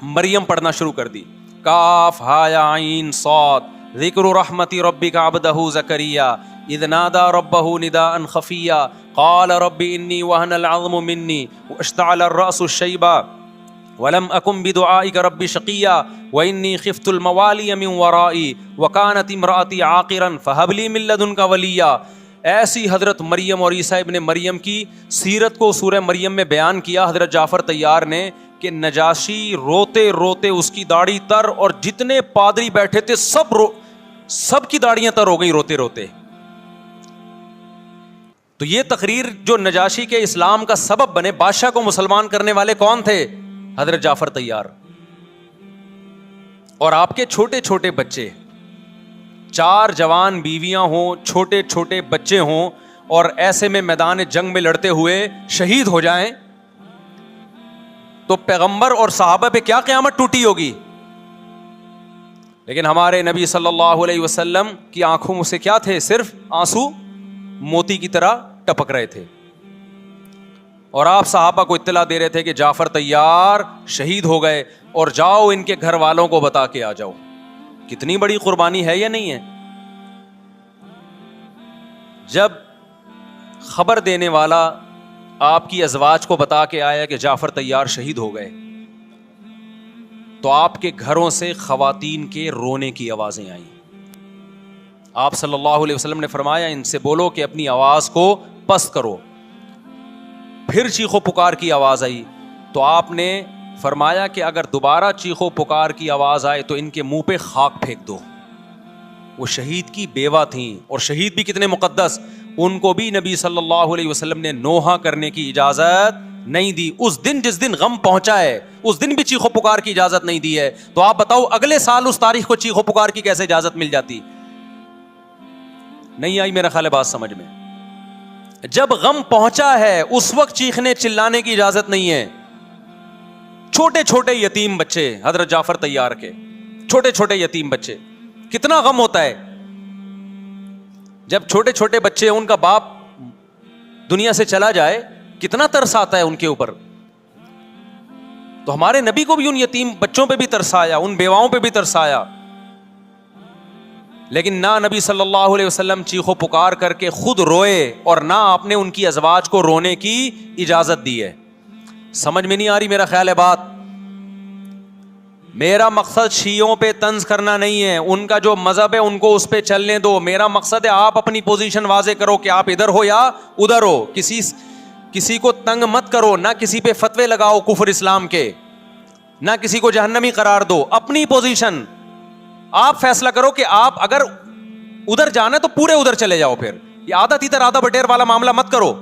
مریم پڑھنا شروع کر دی. کاف ہا یا عین صاد ذکر رحمت ربک عبدہ زکریا اذ نادى ربه نداء خفیا قال رب انی وهن العظم منی واشتعل الرأس شیبا ولم اکن بدعائک رب شقیا وانی خفت الموالی من ورائی وکانت امرأتی عاقرا فہب لی من لدنک ولیا. ایسی حضرت مریم اور عیسیٰ ابن مریم کی سیرت کو سورہ مریم میں بیان کیا حضرت جعفر طیار نے کہ نجاشی روتے روتے اس کی داڑھی تر، اور جتنے پادری بیٹھے تھے سب کی داڑیاں تر ہو گئی روتے روتے. تو یہ تقریر جو نجاشی کے اسلام کا سبب بنے، بادشاہ کو مسلمان کرنے والے کون تھے؟ حضرت جعفر طیار. اور آپ کے چھوٹے چھوٹے بچے، 4 جوان بیویاں ہوں، چھوٹے چھوٹے بچے ہوں، اور ایسے میں میدان جنگ میں لڑتے ہوئے شہید ہو جائیں تو پیغمبر اور صحابہ پہ کیا قیامت ٹوٹی ہوگی. لیکن ہمارے نبی صلی اللہ علیہ وسلم کی آنکھوں سے کیا تھے؟ صرف آنسو موتی کی طرح ٹپک رہے تھے. اور آپ صحابہ کو اطلاع دے رہے تھے کہ جعفر طیار شہید ہو گئے اور جاؤ ان کے گھر والوں کو بتا کے آ جاؤ. کتنی بڑی قربانی ہے یا نہیں ہے؟ جب خبر دینے والا آپ کی ازواج کو بتا کے آیا کہ جعفر طیار شہید ہو گئے تو آپ کے گھروں سے خواتین کے رونے کی آوازیں آئیں. آپ صلی اللہ علیہ وسلم نے فرمایا ان سے بولو کہ اپنی آواز کو پست کرو. پھر چیخو پکار کی آواز آئی تو آپ نے فرمایا کہ اگر دوبارہ چیخو پکار کی آواز آئے تو ان کے منہ پہ خاک پھینک دو. وہ شہید کی بیوہ تھیں, اور شہید بھی کتنے مقدس, ان کو بھی نبی صلی اللہ علیہ وسلم نے نوحہ کرنے کی اجازت نہیں دی. اس دن جس دن غم پہنچا ہے اس دن بھی چیخو پکار کی اجازت نہیں دی ہے. تو آپ بتاؤ اگلے سال اس تاریخ کو چیخو پکار کی کیسے اجازت مل جاتی؟ نہیں آئی میرا خیال ہے بات سمجھ میں. جب غم پہنچا ہے اس وقت چیخنے چلانے کی اجازت نہیں ہے. چھوٹے چھوٹے یتیم بچے, حضرت جعفر طیار کے چھوٹے چھوٹے یتیم بچے, کتنا غم ہوتا ہے جب چھوٹے چھوٹے بچے, ان کا باپ دنیا سے چلا جائے, کتنا ترس آتا ہے ان کے اوپر. تو ہمارے نبی کو بھی ان یتیم بچوں پہ بھی ترس آیا, ان بیواؤں پہ بھی ترس آیا, لیکن نہ نبی صلی اللہ علیہ وسلم چیخو پکار کر کے خود روئے اور نہ آپ نے ان کی ازواج کو رونے کی اجازت دی ہے. سمجھ میں نہیں آ رہی میرا خیال ہے بات. میرا مقصد شیعوں پہ طنز کرنا نہیں ہے, ان کا جو مذہب ہے ان کو اس پہ چلنے دو. میرا مقصد ہے آپ اپنی پوزیشن واضح کرو کہ آپ ادھر ہو یا ادھر ہو. کسی کو تنگ مت کرو, نہ کسی پہ فتوے لگاؤ کفر اسلام کے, نہ کسی کو جہنمی قرار دو. اپنی پوزیشن آپ فیصلہ کرو کہ آپ اگر ادھر جانا ہے تو پورے ادھر چلے جاؤ. پھر یہ آدھا تیتر آدھا بٹیر والا معاملہ مت کرو.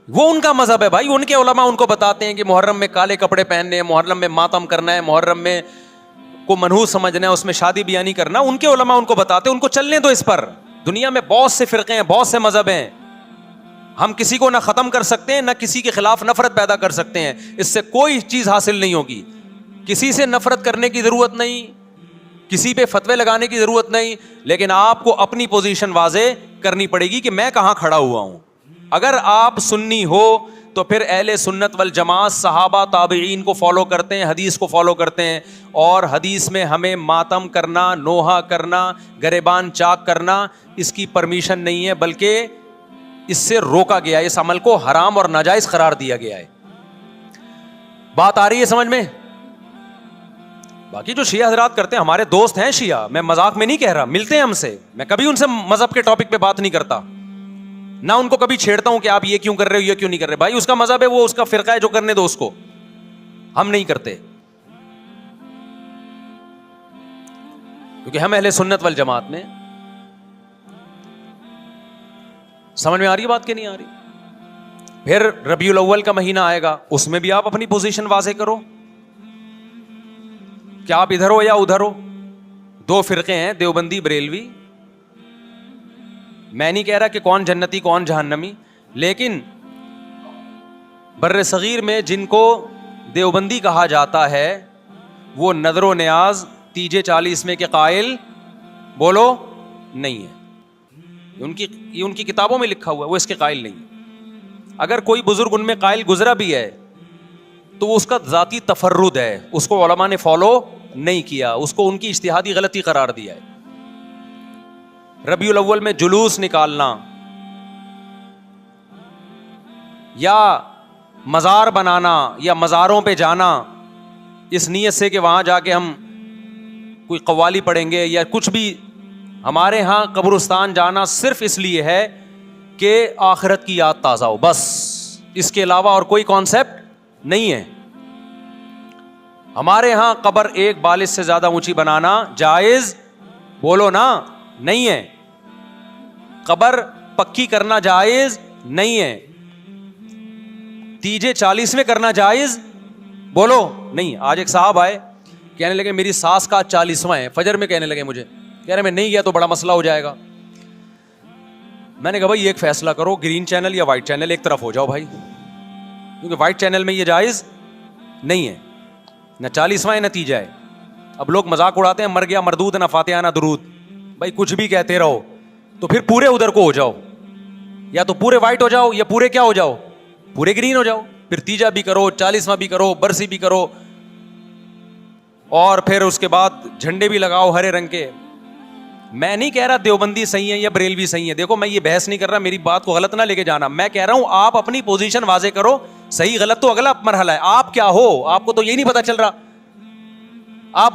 وہ ان کا مذہب ہے بھائی, ان کے علماء ان کو بتاتے ہیں کہ محرم میں کالے کپڑے پہننے ہیں, محرم میں ماتم کرنا ہے, محرم میں کو منحوس سمجھنا ہے, اس میں شادی بیانی کرنا. ان کے علماء ان کو بتاتے ہیں, ان کو چلنے دو اس پر. دنیا میں بہت سے فرقے ہیں, بہت سے مذہب ہیں, ہم کسی کو نہ ختم کر سکتے ہیں نہ کسی کے خلاف نفرت پیدا کر سکتے ہیں. اس سے کوئی چیز حاصل نہیں ہوگی. کسی سے نفرت کرنے کی ضرورت نہیں, کسی پہ فتوے لگانے کی ضرورت نہیں, لیکن آپ کو اپنی پوزیشن واضح کرنی پڑے گی کہ میں کہاں کھڑا ہوا ہوں. اگر آپ سنی ہو تو پھر اہل سنت والجماعت صحابہ تابعین کو فالو کرتے ہیں, حدیث کو فالو کرتے ہیں, اور حدیث میں ہمیں ماتم کرنا, نوحہ کرنا, گریبان چاک کرنا اس کی پرمیشن نہیں ہے, بلکہ اس سے روکا گیا ہے, اس عمل کو حرام اور ناجائز قرار دیا گیا ہے. بات آ رہی ہے سمجھ میں؟ باقی جو شیعہ حضرات کرتے ہیں, ہمارے دوست ہیں شیعہ, میں مذاق میں نہیں کہہ رہا, ملتے ہیں ہم سے, میں کبھی ان سے مذہب کے ٹاپک پہ بات نہیں کرتا, نہ ان کو کبھی چھیڑتا ہوں کہ آپ یہ کیوں کر رہے ہو, یہ کیوں نہیں کر رہے. بھائی اس کا مذہب ہے, وہ اس کا فرقہ ہے, جو کرنے دو اس کو, ہم نہیں کرتے, کیونکہ ہم اہل سنت والجماعت میں. سمجھ میں آ رہی ہے بات کہ نہیں آ رہی؟ پھر ربیع الاول کا مہینہ آئے گا, اس میں بھی آپ اپنی پوزیشن واضح کرو کہ آپ ادھر ہو یا ادھر ہو. دو فرقے ہیں, دیوبندی بریلوی. میں نہیں کہہ رہا کہ کون جنتی کون جہنمی, لیکن بر صغیر میں جن کو دیوبندی کہا جاتا ہے وہ نظر و نیاز تیجے 40 میں کے قائل بولو نہیں ہے. یہ ان کی کتابوں میں لکھا ہوا ہے, وہ اس کے قائل نہیں ہے. اگر کوئی بزرگ ان میں قائل گزرا بھی ہے تو وہ اس کا ذاتی تفرد ہے, اس کو علماء نے فالو نہیں کیا, اس کو ان کی اجتہادی غلطی قرار دیا ہے. ربیع الاول میں جلوس نکالنا یا مزار بنانا یا مزاروں پہ جانا اس نیت سے کہ وہاں جا کے ہم کوئی قوالی پڑھیں گے یا کچھ بھی, ہمارے ہاں قبرستان جانا صرف اس لیے ہے کہ آخرت کی یاد تازہ ہو, بس. اس کے علاوہ اور کوئی کانسیپٹ نہیں ہے. ہمارے ہاں قبر ایک بالش سے زیادہ اونچی بنانا جائز بولو نا نہیں ہے. قبر پکی کرنا جائز نہیں ہے. تیجے 40 میں کرنا جائز بولو نہیں. آج ایک صاحب آئے, کہنے لگے میری ساس کا 40واں ہے, فجر میں کہنے لگے مجھے, کہہ رہے میں نہیں گیا تو بڑا مسئلہ ہو جائے گا. میں نے کہا بھائی ایک فیصلہ کرو, گرین چینل یا وائٹ چینل, ایک طرف ہو جاؤ بھائی, کیونکہ وائٹ چینل میں یہ جائز نہیں ہے, نہ 40واں ہے نہ تیجا ہے. اب لوگ مذاق اڑاتے ہیں مر گیا مردود نہ فاتحہ نہ درود. بھائی کچھ بھی کہتے رہو تو پھر پورے ادھر کو ہو جاؤ, یا تو پورے وائٹ ہو جاؤ یا پورے کیا ہو جاؤ, پورے گرین ہو جاؤ. پھر تیجا بھی کرو, 40واں بھی کرو, برسی بھی کرو, اور پھر اس کے بعد جھنڈے بھی لگاؤ ہرے رنگ کے. میں نہیں کہہ رہا دیوبندی صحیح ہے یا بریلوی صحیح ہے, دیکھو میں یہ بحث نہیں کر رہا, میری بات کو غلط نہ لے کے جانا. میں کہہ رہا ہوں آپ اپنی پوزیشن واضح کرو, صحیح غلط تو اگلا مرحلہ ہے. آپ کیا ہو, آپ کو تو یہی نہیں پتا چل رہا. آپ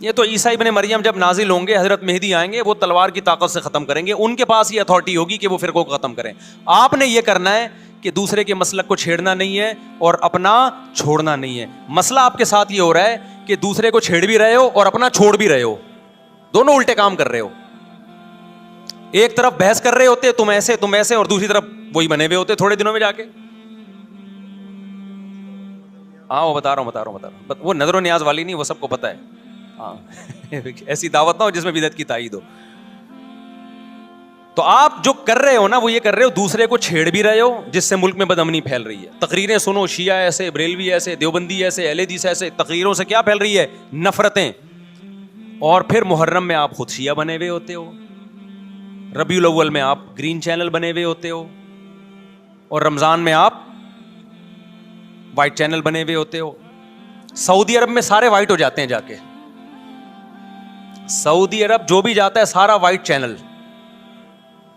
یہ تو عیسیٰ ابن مریم جب نازل ہوں گے، حضرت مہدی آئیں گے، وہ تلوار کی طاقت سے ختم کریں گے، ان کے پاس یہ اتھارٹی ہوگی کہ وہ فرقوں کو ختم کریں. آپ نے یہ کرنا ہے کہ دوسرے کے مسلک کو چھیڑنا نہیں ہے اور اپنا چھوڑنا نہیں ہے. مسئلہ آپ کے ساتھ یہ ہو رہا ہے کہ دوسرے کو چھیڑ بھی رہے ہو اور اپنا چھوڑ بھی رہے ہو، دونوں الٹے کام کر رہے ہو. ایک طرف بحث کر رہے ہوتے تم ایسے اور دوسری طرف وہی بنے ہوئے ہوتے تھوڑے دنوں میں جا کے. ہاں وہ بتا رہا ہوں وہ نظر و نیاز والی نہیں، وہ سب کو پتا ہے. ہاں ایسی دعوت نہ ہو جس میں بدعت کی تائید ہو. تو آپ جو کر رہے ہو نا وہ یہ کر رہے ہو دوسرے کو چھیڑ بھی رہے ہو، جس سے ملک میں بدامنی پھیل رہی ہے. تقریریں سنو، شیعہ ایسے، بریلوی ایسے، دیوبندی ایسے، اہل حدیث ایسے، تقریروں سے کیا پھیل رہی ہے؟ نفرتیں. اور پھر محرم میں آپ خود شیعہ بنے ہوئے ہوتے ہو، ربیع الاول میں آپ گرین چینل بنے ہوئے ہوتے ہو، اور رمضان میں آپ وائٹ چینل بنے ہوئے ہوتے ہو. سعودی عرب میں سارے وائٹ ہو جاتے ہیں جا کے. سعودی عرب جو بھی جاتا ہے سارا وائٹ چینل.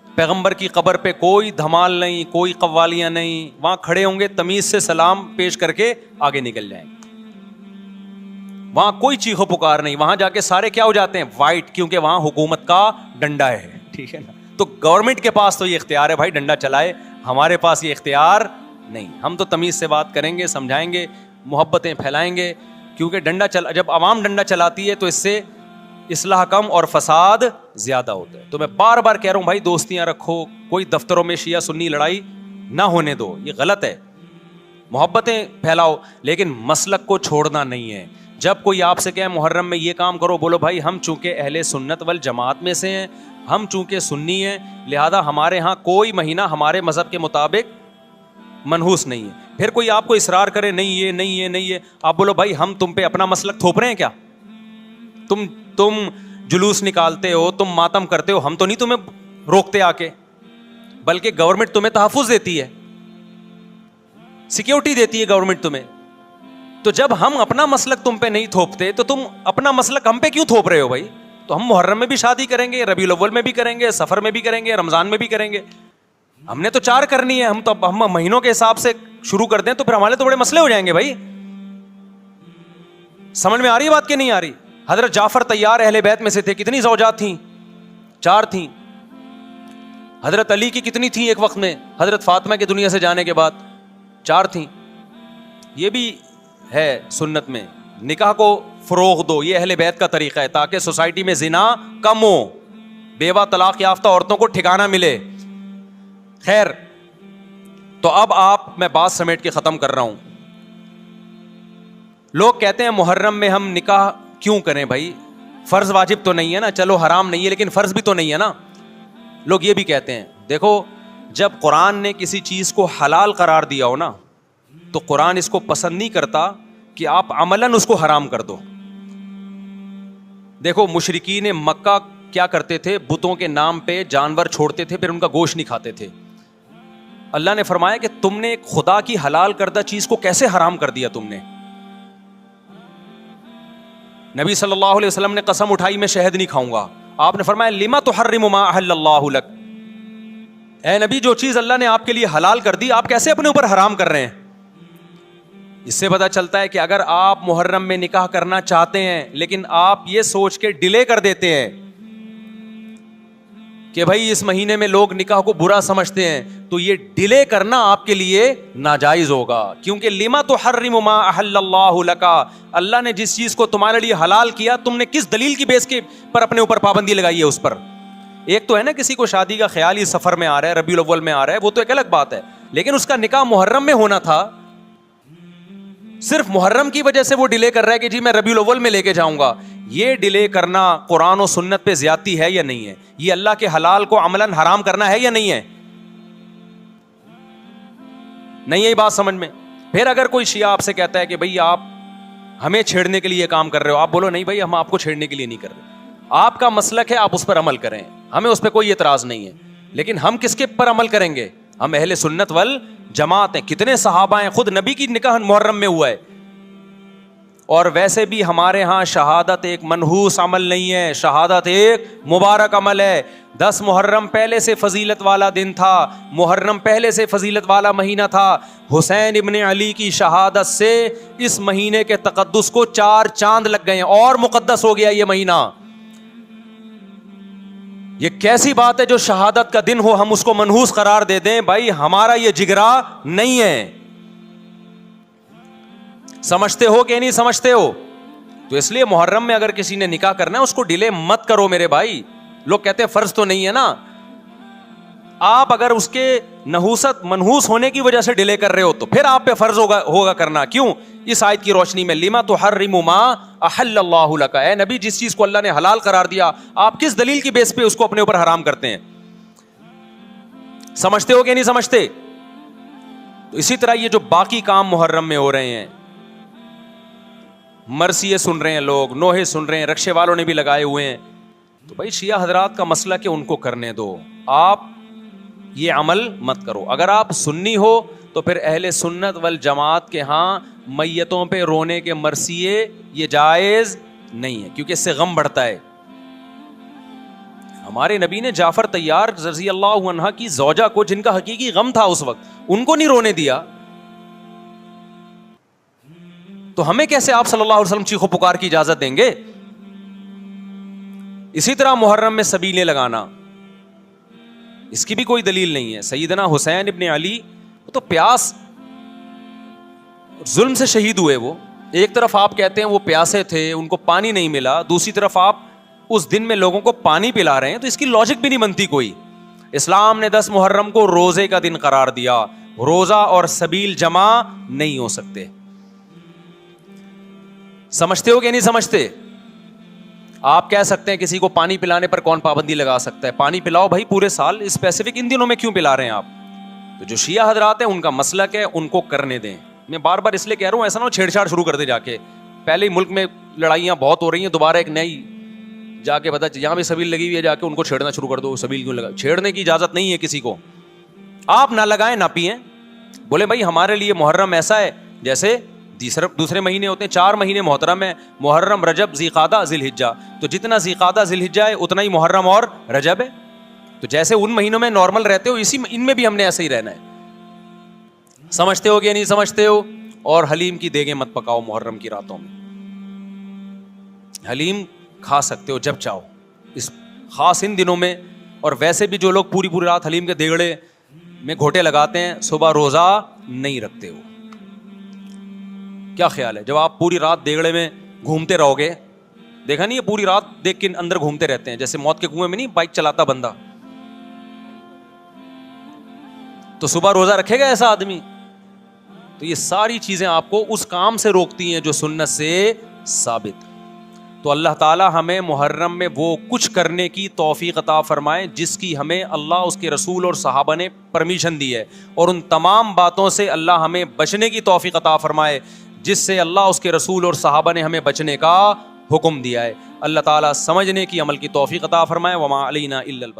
پیغمبر کی قبر پہ کوئی دھمال نہیں، کوئی قوالیاں نہیں، وہاں کھڑے ہوں گے تمیز سے سلام پیش کر کے آگے نکل جائیں گے. وہاں کوئی چیخو پکار نہیں، وہاں جا کے سارے کیا ہو جاتے ہیں؟ وائٹ، کیونکہ وہاں حکومت کا ڈنڈا ہے. ٹھیک ہے نا؟ تو گورنمنٹ کے پاس تو یہ اختیار ہے بھائی ڈنڈا چلائے، ہمارے پاس یہ اختیار نہیں. ہم تو تمیز سے بات کریں گے، سمجھائیں گے، محبتیں پھیلائیں گے، کیونکہ جب عوام ڈنڈا چلاتی ہے تو اس سے اصلاح کم اور فساد زیادہ ہوتا ہے. تو میں بار بار کہہ رہا ہوں بھائی دوستیاں رکھو، کوئی دفتروں میں شیعہ سنی لڑائی نہ ہونے دو، یہ غلط ہے. محبتیں پھیلاؤ لیکن مسلک کو چھوڑنا نہیں ہے. جب کوئی آپ سے کہے محرم میں یہ کام کرو، بولو بھائی ہم چونکہ اہل سنت والجماعت میں سے ہیں، ہم چونکہ سنی ہیں، لہذا ہمارے ہاں کوئی مہینہ ہمارے مذہب کے مطابق منحوس نہیں ہے. پھر کوئی آپ کو اصرار کرے نہیں یہ نہیں یہ نہیں یہ، آپ بولو بھائی ہم تم پہ اپنا مسلک تھوپ رہے ہیں کیا؟ تم جلوس نکالتے ہو، تم ماتم کرتے ہو، ہم تو نہیں تمہیں روکتے آ کے، بلکہ گورنمنٹ تمہیں تحفظ دیتی ہے، سیکیورٹی دیتی ہے گورنمنٹ تمہیں. تو جب ہم اپنا مسلک تم پہ نہیں تھوپتے تو تم اپنا مسلک ہم پہ کیوں تھوپ رہے ہو بھائی؟ تو ہم محرم میں بھی شادی کریں گے، ربیع الاول میں بھی کریں گے، سفر میں بھی کریں گے، رمضان میں بھی کریں گے. ہم نے تو 4 کرنی ہے. ہم مہینوں کے حساب سے شروع کر دیں تو پھر ہمارے تو بڑے مسئلے ہو جائیں گے بھائی. سمجھ میں آ رہی ہے بات کہ نہیں آ رہی؟ حضرت جعفر طیار اہل بیت میں سے تھے، کتنی زوجات تھیں؟ 4 تھیں. حضرت علی کی کتنی تھیں ایک وقت میں؟ حضرت فاطمہ کے دنیا سے جانے کے بعد 4 تھیں. یہ بھی ہے سنت میں. نکاح کو فروغ دو، یہ اہل بیت کا طریقہ ہے تاکہ سوسائٹی میں زنا کم ہو، بیوہ طلاق یافتہ عورتوں کو ٹھکانہ ملے. خیر، تو اب میں بات سمیٹ کے ختم کر رہا ہوں. لوگ کہتے ہیں محرم میں ہم نکاح کیوں کریں بھائی؟ فرض واجب تو نہیں ہے نا، چلو حرام نہیں ہے لیکن فرض بھی تو نہیں ہے نا. لوگ یہ بھی کہتے ہیں. دیکھو جب قرآن نے کسی چیز کو حلال قرار دیا ہو نا تو قرآن اس کو پسند نہیں کرتا کہ آپ عملاً اس کو حرام کر دو. دیکھو مشرکین مکہ کیا کرتے تھے؟ بتوں کے نام پہ جانور چھوڑتے تھے، پھر ان کا گوشت نہیں کھاتے تھے. اللہ نے فرمایا کہ تم نے ایک خدا کی حلال کردہ چیز کو کیسے حرام کر دیا تم نے؟ نبی صلی اللہ علیہ وسلم نے قسم اٹھائی میں شہد نہیں کھاؤں گا. آپ نے فرمایا لما تحرم ما احل اللہ لک، اے نبی جو چیز اللہ نے آپ کے لیے حلال کر دی آپ کیسے اپنے اوپر حرام کر رہے ہیں؟ اس سے پتہ چلتا ہے کہ اگر آپ محرم میں نکاح کرنا چاہتے ہیں لیکن آپ یہ سوچ کے ڈیلے کر دیتے ہیں کہ بھائی اس مہینے میں لوگ نکاح کو برا سمجھتے ہیں، تو یہ ڈیلے کرنا آپ کے لیے ناجائز ہوگا. کیونکہ لما تحرم ما احل اللہ لک، اللہ نے جس چیز کو تمہارے لیے حلال کیا تم نے کس دلیل کی بیس کے پر اپنے اوپر پابندی لگائی ہے اس پر؟ ایک تو ہے نا کسی کو شادی کا خیال ہی سفر میں آ رہا ہے، ربیع الاول میں آ رہا ہے، وہ تو ایک الگ بات ہے، لیکن اس کا نکاح محرم میں ہونا تھا. صرف محرم کی وجہ سے وہ ڈیلے کر رہا ہے کہ جی میں ربیع الاول میں لے کے جاؤں گا. یہ ڈیلے کرنا قرآن و سنت پہ زیادتی ہے یا نہیں ہے؟ یہ اللہ کے حلال کو عملاً حرام کرنا ہے یا نہیں ہے؟ نہیں ہے یہ بات سمجھ میں؟ پھر اگر کوئی شیعہ آپ سے کہتا ہے کہ بھئی آپ ہمیں چھیڑنے کے لیے یہ کام کر رہے ہو، آپ بولو نہیں بھائی ہم آپ کو چھیڑنے کے لیے نہیں کر رہے، آپ کا مسلک ہے، آپ اس پر عمل کریں، ہمیں اس پہ کوئی اعتراض نہیں ہے. لیکن ہم کس کے پر عمل کریں گے؟ ہم اہل سنت والجماعت ہیں. کتنے صحابہ ہیں، خود نبی کی نکاح محرم میں ہوا ہے، اور ویسے بھی ہمارے ہاں شہادت ایک منحوس عمل نہیں ہے، شہادت ایک مبارک عمل ہے۔ 10 محرم پہلے سے فضیلت والا دن تھا، محرم پہلے سے فضیلت والا مہینہ تھا۔ حسین ابن علی کی شہادت سے اس مہینے کے تقدس کو 4 چاند لگ گئے ہیں اور مقدس ہو گیا یہ مہینہ۔ یہ کیسی بات ہے جو شہادت کا دن ہو ہم اس کو منحوس قرار دے دیں؟ بھائی ہمارا یہ جگرا نہیں ہے۔ سمجھتے ہو کہ نہیں سمجھتے ہو؟ تو اس لیے محرم میں اگر کسی نے نکاح کرنا ہے اس کو ڈیلے مت کرو میرے بھائی۔ لوگ کہتے ہیں فرض تو نہیں ہے نا، آپ اگر اس کے نحوست منحوس ہونے کی وجہ سے ڈیلے کر رہے ہو تو پھر آپ پہ فرض ہوگا کرنا۔ کیوں؟ اس آیت کی روشنی میں لما تحرم ما احل اللہ لک، اے نبی جس چیز کو اللہ نے حلال قرار دیا آپ کس دلیل کی بیس پہ اس کو اپنے اوپر حرام کرتے ہیں؟ سمجھتے ہو کہ نہیں سمجھتے؟ تو اسی طرح یہ جو باقی کام محرم میں ہو رہے ہیں، مرثیے سن رہے ہیں لوگ، نوحے سن رہے ہیں، رکشے والوں نے بھی لگائے ہوئے ہیں، تو بھائی شیعہ حضرات کا مسئلہ کہ ان کو کرنے دو، آپ یہ عمل مت کرو۔ اگر آپ سنی ہو تو پھر اہل سنت والجماعت کے ہاں میتوں پہ رونے کے مرثیے یہ جائز نہیں ہے، کیونکہ اس سے غم بڑھتا ہے۔ ہمارے نبی نے جعفر طیار رضی اللہ عنہ کی زوجہ کو، جن کا حقیقی غم تھا اس وقت، ان کو نہیں رونے دیا، تو ہمیں کیسے آپ صلی اللہ علیہ وسلم چیخو پکار کی اجازت دیں گے؟ اسی طرح محرم میں سبیلیں لگانا، اس کی بھی کوئی دلیل نہیں ہے۔ سیدنا حسین ابن علی تو پیاس ظلم سے شہید ہوئے، وہ ایک طرف آپ کہتے ہیں وہ پیاسے تھے ان کو پانی نہیں ملا، دوسری طرف آپ اس دن میں لوگوں کو پانی پلا رہے ہیں، تو اس کی لاجک بھی نہیں بنتی کوئی۔ اسلام نے 10 محرم کو روزے کا دن قرار دیا، روزہ اور سبیل جمع نہیں ہو سکتے۔ سمجھتے ہو کہ نہیں سمجھتے؟ آپ کہہ سکتے ہیں کسی کو پانی پلانے پر کون پابندی لگا سکتا ہے؟ پانی پلاؤ بھائی پورے سال، اسپیسیفک ان دنوں میں کیوں پلا رہے ہیں آپ؟ تو جو شیعہ حضرات ہیں ان کا مسلک ہے، ان کو کرنے دیں۔ میں بار بار اس لیے کہہ رہا ہوں ایسا نہ ہو چھیڑ چھاڑ شروع کر دے جا کے، پہلے ہی ملک میں لڑائیاں بہت ہو رہی ہیں، دوبارہ ایک نئی جا کے بتا یہاں بھی سبیل لگی ہوئی ہے، جا کے ان کو چھیڑنا شروع کر دو۔ سبیل کیوں لگا؟ چھیڑنے کی اجازت نہیں ہے کسی کو، آپ نہ لگائیں نہ پئیں، بولے بھائی ہمارے لیے محرم ایسا ہے جیسے دوسرے مہینے ہوتے ہیں، 4 مہینے محترم ہے، محرم، رجب، ذی-قعدہ، ذی الحجہ، تو جتنا ذی-قعدہ ذی الحجہ ہے اتنا ہی محرم اور رجب ہے، تو جیسے ان مہینوں میں نارمل رہتے ہو ان میں بھی ہم نے ایسے ہی رہنا ہے۔ سمجھتے ہو کہ نہیں سمجھتے ہو؟ اور حلیم کی دیگیں مت پکاؤ محرم کی راتوں میں، حلیم کھا سکتے ہو جب چاہو اس خاص ان دنوں میں، اور ویسے بھی جو لوگ پوری رات حلیم کے دیگڑے میں گھوٹے لگاتے ہیں صبح روزہ نہیں رکھتے ہو۔ کیا خیال ہے جب آپ پوری رات دیگڑے میں گھومتے رہو گے؟ دیکھا نہیں ہے پوری رات دیکھ کے اندر گھومتے رہتے ہیں، جیسے موت کے کنویں میں نہیں بائک چلاتا بندہ، تو صبح روزہ رکھے گا ایسا آدمی؟ تو یہ ساری چیزیں آپ کو اس کام سے روکتی ہیں جو سنت سے ثابت۔ تو اللہ تعالی ہمیں محرم میں وہ کچھ کرنے کی توفیق عطا فرمائے جس کی ہمیں اللہ، اس کے رسول اور صحابہ نے پرمیشن دی ہے، اور ان تمام باتوں سے اللہ ہمیں بچنے کی توفیق عطا فرمائے جس سے اللہ، اس کے رسول اور صحابہ نے ہمیں بچنے کا حکم دیا ہے۔ اللہ تعالیٰ سمجھنے کی، عمل کی توفیق عطا فرمائے۔ وما علینا الا البلاغ۔